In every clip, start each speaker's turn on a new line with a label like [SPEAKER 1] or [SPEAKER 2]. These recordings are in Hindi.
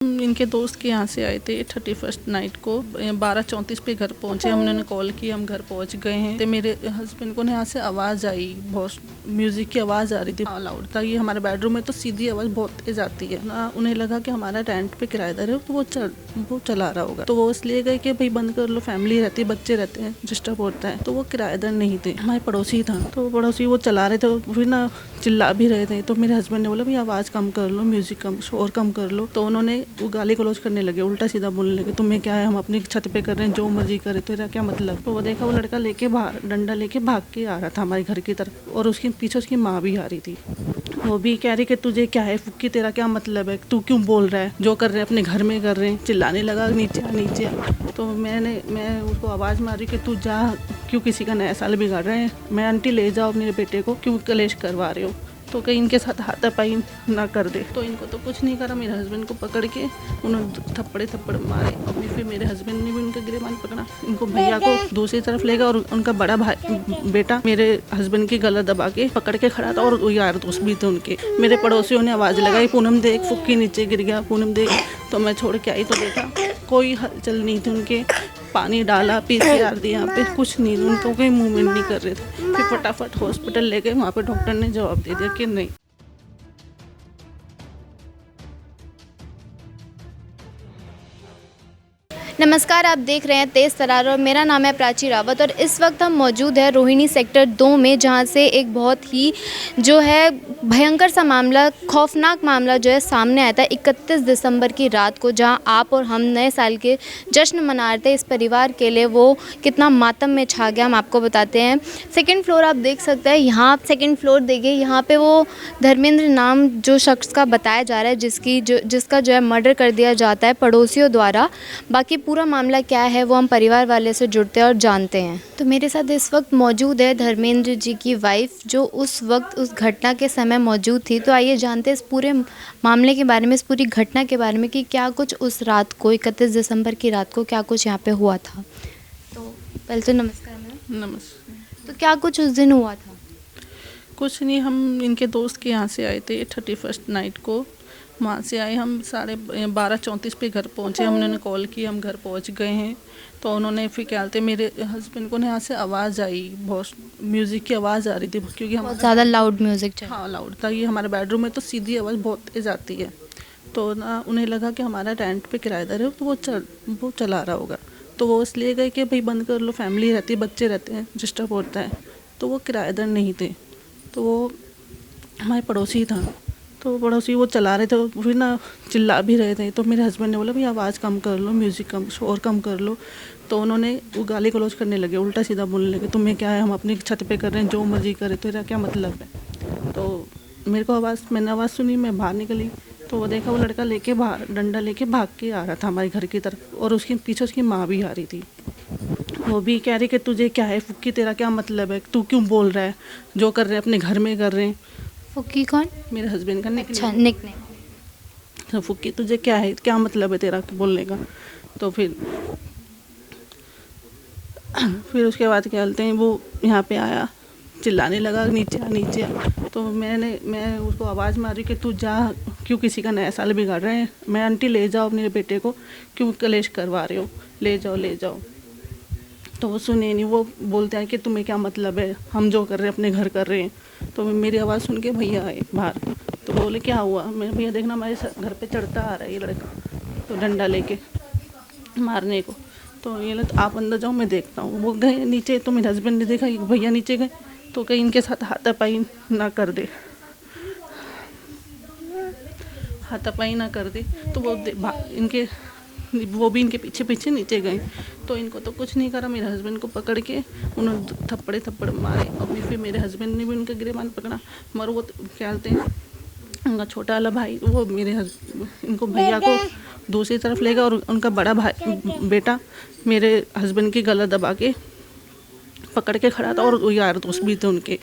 [SPEAKER 1] इनके दोस्त के यहाँ से आए थे 31 नाइट को 12:34 पे घर पहुँचे। हमने कॉल की, हम घर पहुँच गए हैं। तो मेरे हस्बैंड को यहाँ से आवाज़ आई, बहुत म्यूज़िक की आवाज़ आ रही थी, लाउड था। ये हमारे बेडरूम में तो सीधी आवाज़ बहुत तेज आती है ना। उन्हें लगा कि हमारा रेंट पे किराएदार है तो वो चला रहा होगा, तो वो इसलिए गए कि भाई बंद कर लो, फैमिली रहती है, बच्चे रहते हैं, डिस्टर्ब होता है। तो वो किराएदार नहीं थे, हमारे पड़ोसी था। तो पड़ोसी वो चला रहे थे, फिर ना चिल्ला भी रहे थे। तो मेरे हस्बैंड ने बोला भाई आवाज़ कम कर लो, म्यूज़िक कम, शोर कम कर लो। तो उन्होंने वो गाली गलौज करने लगे, उल्टा सीधा बोलने लगे, तुम्हें क्या है, हम अपनी छत पे कर रहे हैं, जो मर्जी करे, तेरा क्या मतलब। तो वो देखा, वो लड़का लेके बाहर डंडा लेके भाग के आ रहा था हमारे घर की तरफ, और उसके पीछे उसकी माँ भी आ रही थी। वो भी कह रही कि तुझे क्या है फुक्की, तेरा क्या मतलब है, तू क्यों बोल रहा है, जो कर रहे हैं अपने घर में कर रहे हैं। चिल्लाने लगा, नीचे आ नीचे आ। तो मैं उसको आवाज़ मारी कि तू जा, क्यों किसी का नया साल बिगाड़ रहे हैं। मैं आंटी ले जाओ मेरे बेटे को, क्यों कलेश करवा रहे हो। तो कहीं इनके साथ हाथापाई ना कर दे। तो इनको तो कुछ नहीं करा, मेरे हस्बैंड को पकड़ के उन्होंने थप्पड़ मारे। और फिर मेरे हस्बैंड ने भी उनका गिरेबान पकड़ा, इनको भैया को दूसरी तरफ ले गया, और उनका बड़ा भाई बेटा मेरे हस्बैंड की गला दबा के पकड़ के खड़ा था, और यार दोस्त भी थे उनके। मेरे पड़ोसियों ने आवाज़ लगाई, पूनम देख, फुक्की नीचे गिर गया, पूनम देख। तो मैं छोड़ के आई तो देखा कोई हलचल नहीं थी उनके। पानी डाला, PCR दिया, यहाँ पे कुछ नहीं, उनको कोई मूवमेंट नहीं कर रहे थे। फिर फटाफट हॉस्पिटल ले गए, वहाँ पे डॉक्टर ने जवाब दे दिया कि नहीं।
[SPEAKER 2] नमस्कार, आप देख रहे हैं तेज़ तरार और मेरा नाम है प्राची रावत। और इस वक्त हम मौजूद है रोहिणी सेक्टर 2 में, जहां से एक बहुत ही जो है भयंकर सा मामला, खौफनाक मामला जो है सामने आया था 31 दिसंबर की रात को, जहां आप और हम नए साल के जश्न मना रहे थे। इस परिवार के लिए वो कितना मातम में छा गया हम आपको बताते हैं। सेकेंड फ्लोर आप देख सकते हैं, यहाँ आप सेकेंड फ्लोर देखिए, यहाँ पर वो धर्मेंद्र नाम जो शख्स का बताया जा रहा है, जिसका जो है मर्डर कर दिया जाता है पड़ोसियों द्वारा। बाकी पूरा मामला क्या है वो हम परिवार वाले से जुड़ते हैं और जानते हैं। तो मेरे साथ इस वक्त मौजूद है धर्मेंद्र जी की वाइफ, जो उस वक्त उस घटना के समय मौजूद थी। तो आइए जानते हैं इस पूरे मामले के बारे में, इस पूरी घटना के बारे में, कि क्या कुछ उस रात को 31 दिसंबर की रात को क्या कुछ यहाँ पे हुआ था। तो पहले तो नमस्कार मैम।
[SPEAKER 1] नमस्ते।
[SPEAKER 2] तो क्या कुछ उस दिन हुआ था?
[SPEAKER 1] कुछ नहीं, हम इनके दोस्त के यहाँ से आए थे 31 नाइट को। वहाँ से आए हम 12:34 पे घर पहुँचे। हमने कॉल की, हम घर पहुँच गए हैं। तो उन्होंने फिर क्या बोलते, मेरे हस्बैंड को यहाँ से आवाज़ आई, बहुत म्यूज़िक की आवाज़ आ रही थी, क्योंकि हम
[SPEAKER 2] बहुत ज़्यादा लाउड म्यूज़िक चल।
[SPEAKER 1] हाँ, लाउड था। ये हमारे बेडरूम में तो सीधी आवाज़ बहुत तेज आती है। तो ना उन्हें लगा कि हमारा रेंट पे किराएदार है तो वो चला रहा होगा। तो वो इसलिए गए कि भाई बंद कर लो, फैमिली रहती है, बच्चे रहते हैं, डिस्टर्ब होता है। तो वो किराएदार नहीं थे, तो वो हमारे पड़ोसी था। तो पड़ोसी वो चला रहे थे, फिर ना चिल्ला भी रहे थे। तो मेरे हस्बैंड ने बोला भाई आवाज़ कम कर लो, म्यूज़िक कम, शोर कम कर लो। तो उन्होंने वो गाली गलौज करने लगे, उल्टा सीधा बोलने लगे, तुम्हें क्या है, हम अपनी छत पे कर रहे हैं, जो मर्जी करे, तेरा क्या मतलब है। तो मैंने आवाज़ सुनी, मैं बाहर निकली। तो वो देखा, वो लड़का लेके बाहर डंडा लेके भाग के आ रहा था हमारे घर की तरफ, और उसके पीछे उसकी माँ भी आ रही थी। वो भी कह रही कि तुझे क्या है फुक्की, तेरा क्या मतलब है, तू क्यों बोल रहा है, जो कर रहे हैं अपने घर में कर रहे हैं।
[SPEAKER 2] फुक्की कौन?
[SPEAKER 1] मेरे हस्बैंड का निकनेम।
[SPEAKER 2] अच्छा, निकनेम।
[SPEAKER 1] तो फुक्की तुझे क्या है, क्या मतलब है तेरा बोलने का। तो फिर उसके बाद क्या बोलते हैं, वो यहाँ पे आया, चिल्लाने लगा, नीचे आ नीचे आ। तो मैं उसको आवाज़ मारी कि तू जा, क्यों किसी का नया साल बिगाड़ रहे हैं। मैं आंटी ले जाओ मेरे बेटे को, क्यों कलेश करवा रहे हो, ले जाओ ले जाओ। तो वो सुने नहीं, वो बोलते हैं कि तुम्हें क्या मतलब है, हम जो कर रहे हैं अपने घर कर रहे हैं। तो मेरी आवाज़ सुन के भैया आए बाहर। तो बोले क्या हुआ। मैं, भैया देखना हमारे घर पे चढ़ता आ रहा है ये लड़का, तो डंडा लेके मारने को। तो ये लगा आप अंदर जाओ, मैं देखता हूँ। वो गए नीचे, तो मेरे हस्बैंड ने देखा भैया नीचे गए, तो कहीं इनके साथ हाथापाई ना कर दे, हाथापाई ना कर दे। तो वो भी इनके पीछे पीछे नीचे गए। तो इनको तो कुछ नहीं करा, मेरे हस्बैंड को पकड़ के उन्होंने थप्पड़ मारे। और फिर मेरे हस्बैंड ने भी उनका गिरेबान पकड़ा, मगर वो क्या बोलते हैं, उनका छोटा वाला भाई, वो इनको भैया को दूसरी तरफ ले गया, और उनका बड़ा भाई बेटा मेरे हस्बैंड की गला दबा के पकड़ के खड़ा था, और यार दोस्त भी थे उनके।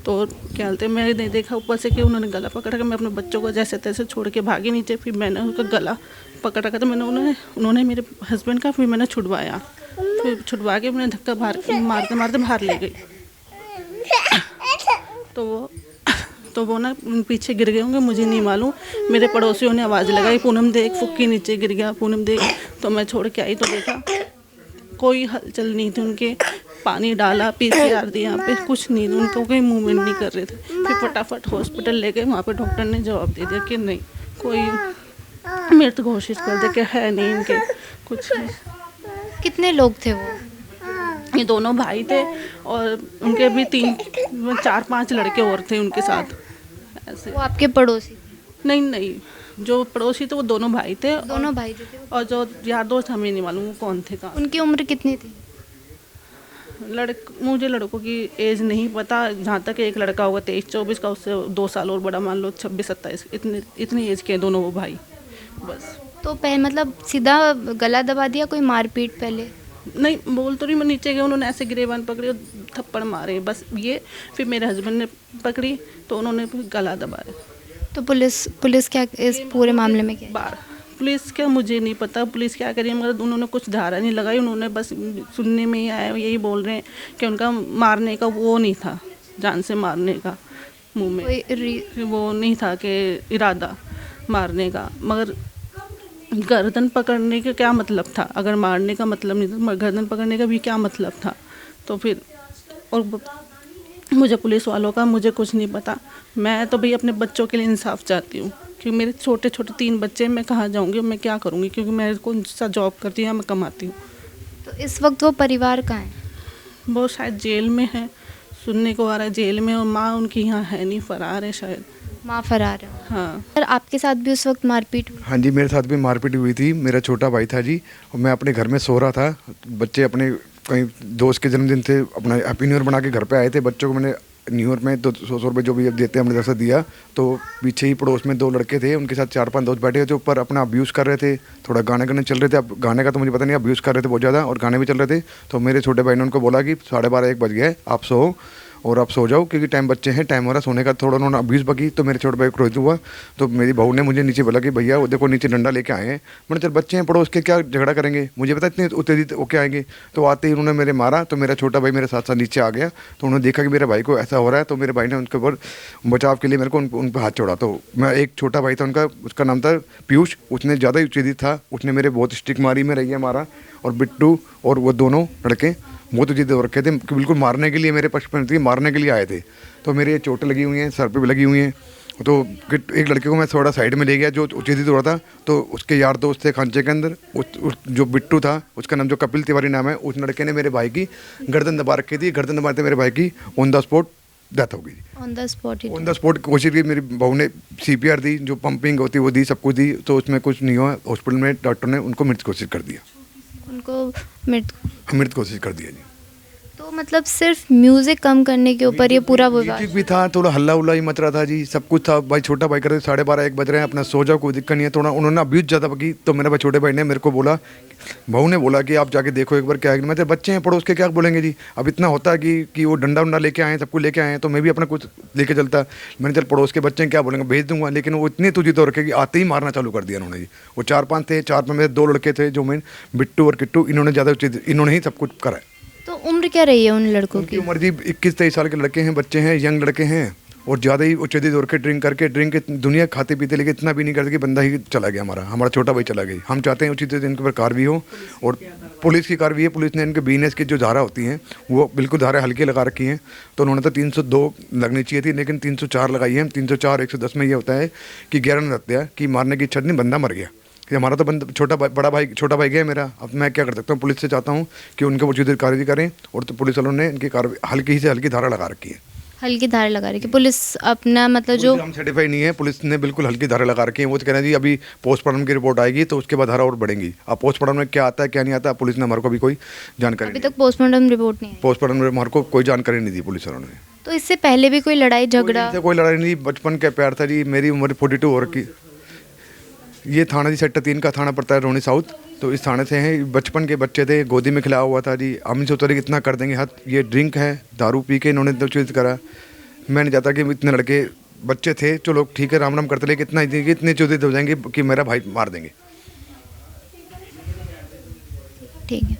[SPEAKER 1] तो क्या बोलते हैं, मैंने देखा ऊपर से कि उन्होंने गला पकड़ के, मैं अपने बच्चों को जैसे तैसे छोड़ के भागी नीचे। फिर मैंने उनका गला पकड़ रखा था, उन्होंने मेरे हस्बैंड का, फिर मैंने छुड़वाया। फिर छुड़वा के मैंने धक्का मारते मारते बाहर ले गई। तो वो तो वो ना पीछे गिर गए होंगे, मुझे नहीं मालूम। मेरे पड़ोसियों ने आवाज़ लगाई, पूनम देख फुक्की नीचे गिर गया, पूनम देख। तो मैं छोड़ के आई तो देखा कोई हलचल नहीं थी उनके। पानी डाला, PCR दी, यहाँ पे कुछ नहीं, उनको कोई मूवमेंट नहीं कर रहे थे। फिर फटाफट हॉस्पिटल ले गए, वहाँ पे डॉक्टर ने जवाब दे दिया कि नहीं, कोई मृत घोषित कर दिया कि है नहीं इनके कुछ नहीं।
[SPEAKER 2] कितने लोग थे वो?
[SPEAKER 1] ये दोनों भाई थे और उनके भी 4-5 लड़के और थे उनके साथ ऐसे।
[SPEAKER 2] वो आपके पड़ोसी?
[SPEAKER 1] नहीं नहीं, जो पड़ोसी थे वो दोनों भाई थे।
[SPEAKER 2] दोनों भाई जो थे
[SPEAKER 1] और जो यार दोस्त हमें नहीं मालूम वो कौन थे कहाँ।
[SPEAKER 2] उनकी उम्र कितनी थी?
[SPEAKER 1] मुझे लड़कों की एज नहीं पता, जहाँ तक एक लड़का होगा 23-24 का, उससे 2 साल और बड़ा मान लो 26-27, इतनी एज के हैं दोनों वो भाई बस।
[SPEAKER 2] तो मतलब सीधा गला दबा दिया, कोई मारपीट पहले?
[SPEAKER 1] नहीं, बोल तो रही मैं, नीचे गए उन्होंने ऐसे गिरेबान पकड़ी और थप्पड़ मारे बस ये। फिर मेरे हस्बैंड ने पकड़ी तो उन्होंने फिर गला दबाया।
[SPEAKER 2] तो पुलिस क्या इस पूरे मामले में क्या?
[SPEAKER 1] बार पुलिस क्या मुझे नहीं पता पुलिस क्या करी, मगर उन्होंने कुछ धारा नहीं लगाई। उन्होंने बस सुनने में ही आया, यही बोल रहे हैं कि उनका मारने का वो नहीं था, जान से मारने का, मुंह में वो नहीं था कि इरादा मारने का। मगर गर्दन पकड़ने का क्या मतलब था? अगर मारने का मतलब नहीं था, गर्दन पकड़ने का भी क्या मतलब था? तो फिर और मुझे पुलिस वालों का मुझे कुछ नहीं पता। मैं तो भाई अपने बच्चों के लिए इंसाफ चाहती हूँ, क्योंकि मेरे छोटे छोटे 3 बच्चे, मैं कहाँ जाऊँगी, मैं क्या करूँगी, क्योंकि मैं कौन सा जॉब करती हूँ, मैं कमाती हूँ।
[SPEAKER 2] तो इस वक्त वो परिवार कहाँ है?
[SPEAKER 1] वो शायद जेल में है, सुनने को आ रहा है जेल में, और माँ उनकी यहाँ है नहीं, फरार है शायद।
[SPEAKER 2] माँ फरार है?
[SPEAKER 1] हाँ।
[SPEAKER 2] सर आपके साथ भी उस वक्त मारपीट हुई?
[SPEAKER 3] हाँ जी, मेरे साथ भी मारपीट हुई थी। मेरा छोटा भाई था जी, और मैं अपने घर में सो रहा था। बच्चे अपने कहीं दोस्त के जन्मदिन थे, अपना हैप्पी न्यू ईयर बना के घर पे आए थे। बच्चों को मैंने न्यू ईयर में 200 रुपये जो भी देते हैं हमने तरफ से दिया। तो पीछे ही पड़ोस में 2 लड़के थे, उनके साथ 4-5 दोस्त बैठे थे ऊपर, अपना अब्यूज़ कर रहे थे। थोड़ा गाने गाने चल रहे थे, अब गाने का तो मुझे पता नहीं, अब्यूज़ कर रहे थे बहुत ज़्यादा, और गाने भी चल रहे थे। तो मेरे छोटे भाई ने उनको बोला कि 12:30-1 बज गया है, आप सो और आप सो जाओ, क्योंकि टाइम बच्चे हैं, टाइम हो रहा सोने का। थोड़ा उन्होंने अब्यूज़ बकी तो मेरे छोटे भाई को क्रोध हुआ। तो मेरी बहू ने मुझे नीचे बोला कि भैया वो देखो नीचे डंडा लेके आए हैं। मैंने चल बच्चे हैं पड़ोस के, क्या झगड़ा करेंगे, मुझे पता इतने उत्तेजित होके आएंगे। तो आते ही उन्होंने मेरे मारा, तो मेरा छोटा भाई मेरे साथ साथ नीचे आ गया। तो उन्होंने देखा कि मेरे भाई को ऐसा हो रहा है, तो मेरे भाई ने उनके ऊपर बचाव के लिए मेरे को उन पर हाथ छोड़ा। तो मैं एक छोटा भाई था उनका, उसका नाम था पीयूष, उसने ज़्यादा ही उत्तेजित था, उसने मेरे बहुत स्टिक मारी में रही है मारा। और बिट्टू और वो दोनों लड़के बहुत जिद हो रखे थे कि बिल्कुल मारने के लिए, मेरे पक्ष में मारने के लिए आए थे। तो मेरे ये चोटें लगी हुई हैं, सर पे भी लगी हुई हैं। तो एक लड़के को मैं थोड़ा साइड में ले गया जो जिद हो रहा था। तो उसके यार दोस्त थे खांचे के अंदर, जो बिट्टू था, उसका नाम जो कपिल तिवारी नाम है, उस लड़के ने मेरे भाई की गर्दन दबा रखी थी। गर्दन दबाते मेरे भाई की ऑन द स्पॉट डेथ हो गई।
[SPEAKER 2] ऑन द
[SPEAKER 3] स्पॉट कोशिश की, मेरी बहू ने CPR दी, जो पंपिंग होती है वो दी, सब कुछ दी। तो उसमें कुछ नहीं हुआ। हॉस्पिटल में डॉक्टर ने उनको मृत घोषित कर दिया।
[SPEAKER 2] उनको मृत
[SPEAKER 3] घोषित कर दिया जी।
[SPEAKER 2] तो मतलब सिर्फ म्यूजिक कम करने के ऊपर ये पूरा विवाद?
[SPEAKER 3] म्यूजिक भी था, थोड़ा हल्ला उल्ला ही मच रहा था जी, सब कुछ था। भाई छोटा भाई करे 12:30-1 बज रहे हैं, अपना सो जाओ, कोई दिक्कत नहीं है। थोड़ा उन्होंने अब्यूज ज़्यादा बकी। तो मेरे भाई छोटे भाई ने मेरे को बोला, बहू ने बोला कि आप जाके देखो एक बार क्या है। मैं तो बच्चे हैं पड़ोस के, क्या बोलेंगे जी। अब इतना होता है कि वो डंडा वंडा लेके आए, सब कुछ लेके आए, तो मैं भी अपना कुछ लेके चलता। मैंने चल पड़ोस के बच्चे हैं क्या बोलेंगे, भेज दूंगा। लेकिन वो इतनी तुझी तो रखे कि आते ही मारना चालू कर दिया उन्होंने जी। वो 4-5 थे, 4 में मेरे 2 लड़के थे, जो मैं बिट्टू और किट्टू, इन्होंने ज़्यादा इन्होंने ही सब कुछ करा।
[SPEAKER 2] तो उम्र क्या रही है उन लड़कों की?
[SPEAKER 3] उम्र जी 21-23 साल के लड़के हैं, बच्चे हैं, यंग लड़के हैं। और ज़्यादा ही उच्चदी दौड़ के ड्रिंक दुनिया खाते पीते, लेकिन इतना भी नहीं करते कि बंदा ही चला गया, हमारा छोटा भाई चला गया। हम चाहते हैं उचित इनके ऊपर कार्रवाई हो, और पुलिस की कार्रवाई है। पुलिस ने इनके BNS की जो धारा होती हैं वो बिल्कुल धारा हल्की लगा रखी हैं। तो उन्होंने तो 302 लगनी चाहिए थी, लेकिन 304 लगाई है। 304 110 में ये होता है कि गैरन हत्या की मारने की इच्छा नहीं, बंदा मर गया कि हमारा तो बंदा छोटा भाई गया मेरा। अब मैं क्या कर सकता हूँ? पुलिस से चाहता हूँ कि उनके उचित कार्रवाई करें। और तो पुलिस वालों ने इनकी कार्रवाई हल्की से हल्की धारा लगा रखी है।
[SPEAKER 2] हल्की धारा लगा रही है पुलिस अपना, मतलब जो
[SPEAKER 3] हम सर्टिफाई नहीं है, पुलिस ने बिल्कुल हल्की धारा लगा रखी है। वो तो कह रहे हैं जी अभी पोस्टमार्टम की रिपोर्ट आएगी तो उसके बाद धारा और बढ़ेंगी। अब पोस्टमार्टम में क्या आता है क्या नहीं आता, पुलिस ने हमारे को भी कोई जानकारी
[SPEAKER 2] अभी तक पोस्टमार्टम रिपोर्ट नहीं है।
[SPEAKER 3] पोस्टमार्टम में हमारे को कोई जानकारी नहीं दी पुलिस वालों ने।
[SPEAKER 2] तो इससे पहले भी कोई लड़ाई झगड़ा?
[SPEAKER 3] कोई लड़ाई नहीं, बचपन का प्यार था जी। मेरी उम्र 42 हो रखी। ये थाना जी सेक्टर 3 का थाना पड़ता है, रोहिणी साउथ। तो इस थाने से हैं। बचपन के बच्चे थे, गोदी में खिलाया हुआ था जी। हम सोच रहे कितना कर देंगे हद। ये ड्रिंक है, दारू पी के इन्होंने तो चीज़ करा। मैं नहीं चाहता कि इतने लड़के बच्चे थे, चलो ठीक है राम राम करते, लेकिन इतने चौधरी हो जाएंगे कि मेरा भाई मार देंगे।
[SPEAKER 2] ठीक है।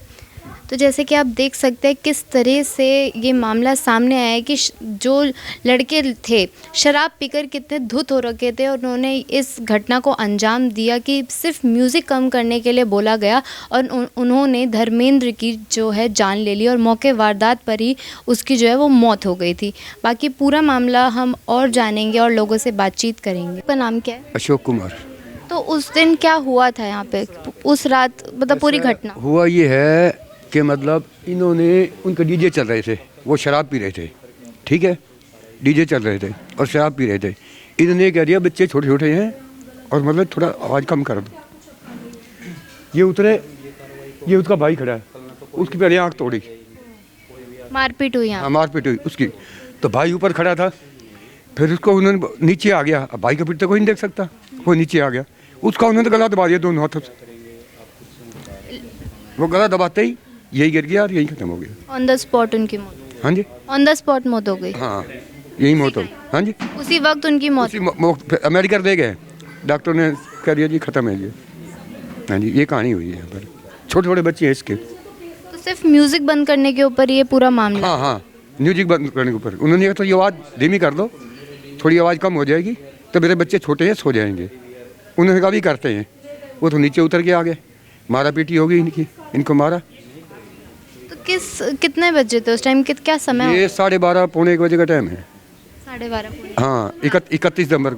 [SPEAKER 2] तो तो जैसे कि आप देख सकते हैं किस तरह से ये मामला सामने आया है कि जो लड़के थे शराब पीकर कितने धुत हो रखे थे और उन्होंने इस घटना को अंजाम दिया कि सिर्फ म्यूज़िक कम करने के लिए बोला गया और उन्होंने धर्मेंद्र की जो है जान ले ली और मौके वारदात पर ही उसकी जो है वो मौत हो गई थी। बाकी पूरा मामला हम और जानेंगे और लोगों से बातचीत करेंगे। आपका नाम क्या है?
[SPEAKER 4] अशोक कुमार।
[SPEAKER 2] तो उस दिन क्या हुआ था यहाँ पे उस रात, मतलब पूरी घटना?
[SPEAKER 4] हुआ ये है कि मतलब इन्होंने उनके डीजे चल रहे थे, वो शराब पी रहे थे, ठीक है, डीजे चल रहे थे और शराब पी रहे थे। इन्होंने कह दिया बच्चे छोटे छोटे हैं और मतलब थोड़ा आवाज़ कम कर दो। ये उतरे, ये उसका भाई खड़ा है, उसकी पहले आँख तोड़ी,
[SPEAKER 2] मारपीट हुई यहाँ?
[SPEAKER 4] हाँ मारपीट हुई उसकी। तो भाई ऊपर खड़ा था, फिर उसको उन्होंने नीचे आ गया। अब भाई का पीठ तो कोई नहीं देख सकता, वो नीचे आ गया, उसका उन्होंने गला दबा दिया दोनों हाथों से। वो गला दबाते ही यही गिर गया और यही खत्म हो गया।
[SPEAKER 2] ऑन द स्पॉट उनकी मौत?
[SPEAKER 4] हाँ जी,
[SPEAKER 2] ऑन द स्पॉट मौत हो गई?
[SPEAKER 4] हाँ यही मौत हो गई। हाँ जी,
[SPEAKER 2] उसी वक्त उनकी मौत?
[SPEAKER 4] फिर अमेरिका दे गए, डॉक्टर ने कह दिया जी खत्म है जी। हाँ जी, ये कहानी हुई है यहाँ पर। छोटे छोटे बच्चे हैं इसके।
[SPEAKER 2] तो सिर्फ म्यूजिक बंद करने के ऊपर ये पूरा मामला?
[SPEAKER 4] हाँ हाँ, म्यूजिक बंद करने के ऊपर उन्होंने कहा तो ये आवाज़ धीमी कर दो, थोड़ी आवाज़ कम हो जाएगी तो मेरे बच्चे छोटे हैं सो जाएंगे। उन्होंने कहा भी करते हैं, वो तो नीचे उतर के आ गए, मारा पीटी हो गई इनकी, इनको मारा।
[SPEAKER 2] तो कितने बजे थे उस टाइम, क्या समय?
[SPEAKER 4] ये 12:30 पौने 1 बजे का टाइम है।
[SPEAKER 2] 12:30?
[SPEAKER 4] हाँ, 31 दिसंबर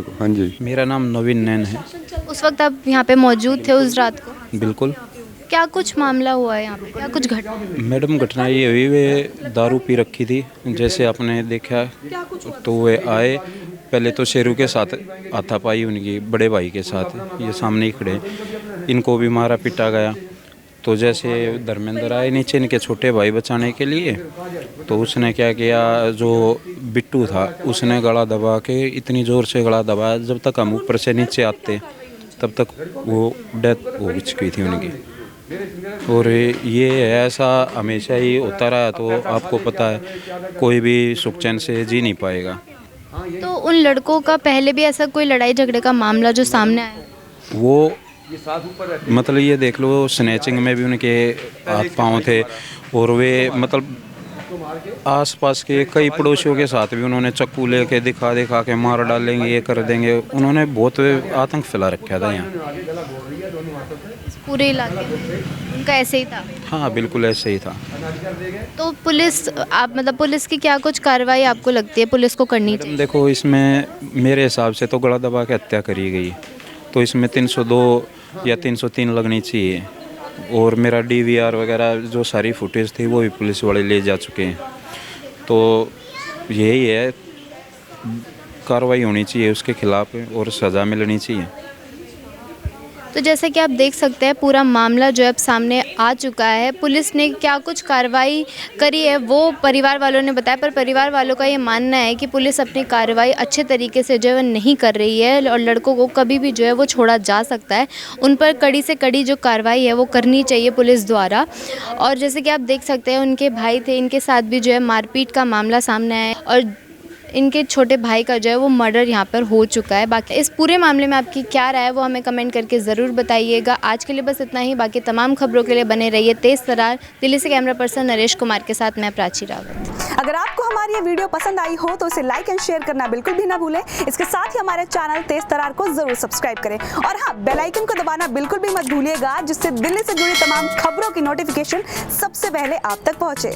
[SPEAKER 4] को। हाँ जी।
[SPEAKER 5] मेरा नाम नवीन नैन है।
[SPEAKER 2] उस वक्त आप यहाँ पे मौजूद थे उस रात को?
[SPEAKER 5] बिल्कुल।
[SPEAKER 2] क्या कुछ मामला हुआ है यहाँ पे, क्या कुछ घटना?
[SPEAKER 5] मैडम घटना ये हुई, वे दारू पी रखी थी जैसे आपने देखा, तो वे आए, पहले तो शेरू के साथ हाथापाई उनकी बड़े भाई के साथ, ये सामने ही खड़े, इनको भी मारा पीटा गया। तो जैसे धर्मेंद्र आए नीचे इनके छोटे भाई बचाने के लिए, तो उसने क्या किया, जो बिट्टू था उसने गला दबा के, इतनी ज़ोर से गला दबाया जब तक हम ऊपर से नीचे आते तब तक वो डेथ हो चुकी थी उनकी। और ये ऐसा हमेशा ही होता रहा, तो आपको पता है कोई भी सुख चैन से जी नहीं पाएगा।
[SPEAKER 2] तो उन लड़कों का पहले भी ऐसा कोई लड़ाई झगड़े का मामला जो सामने आया?
[SPEAKER 5] वो मतलब ये देख लो, स्नैचिंग में भी उनके हाथ पांव थे, और वे मतलब आसपास के कई पड़ोसियों के साथ भी उन्होंने चक्कू लेके दिखा के मार डालेंगे, ये कर देंगे, उन्होंने बहुत आतंक फैला रखा था यहाँ
[SPEAKER 2] पूरे इलाके में। उनका ऐसे ही था?
[SPEAKER 5] हाँ बिल्कुल ऐसे ही था।
[SPEAKER 2] तो पुलिस, आप मतलब पुलिस की क्या कुछ कार्रवाई आपको लगती है पुलिस को करनी चाहिए?
[SPEAKER 5] देखो, इसमें मेरे हिसाब से तो गला दबा के हत्या करी गई, तो इसमें 302 या 303 लगनी चाहिए। और मेरा DVR वगैरह जो सारी फुटेज थी वो भी पुलिस वाले ले जा चुके हैं। तो यही है, कार्रवाई होनी चाहिए उसके खिलाफ और सज़ा मिलनी चाहिए।
[SPEAKER 2] तो जैसे कि आप देख सकते हैं पूरा मामला जो है अब सामने आ चुका है। पुलिस ने क्या कुछ कार्रवाई करी है वो परिवार वालों ने बताया, पर परिवार वालों का ये मानना है कि पुलिस अपनी कार्रवाई अच्छे तरीके से जो है नहीं कर रही है और लड़कों को कभी भी जो है वो छोड़ा जा सकता है। उन पर कड़ी से कड़ी जो कार्रवाई है वो करनी चाहिए पुलिस द्वारा। और जैसे कि आप देख सकते हैं उनके भाई थे, इनके साथ भी जो है मारपीट का मामला सामने आया और इनके छोटे भाई का जो है वो मर्डर यहाँ पर हो चुका है। बाकी इस पूरे मामले में आपकी क्या राय है वो हमें कमेंट करके ज़रूर बताइएगा। आज के लिए बस इतना ही, बाकी तमाम खबरों के लिए बने रहिए तेज़ तरार। दिल्ली से कैमरा पर्सन नरेश कुमार के साथ मैं प्राची रावत।
[SPEAKER 6] अगर आपको हमारी ये वीडियो पसंद आई हो तो इसे लाइक एंड शेयर करना बिल्कुल भी ना भूलें। इसके साथ ही हमारे चैनल तेज तरार को जरूर सब्सक्राइब करें और हाँ, बेल आइकन को दबाना बिल्कुल भी मत भूलिएगा, जिससे दिल्ली से जुड़ी तमाम खबरों की नोटिफिकेशन सबसे पहले आप तक पहुँचे।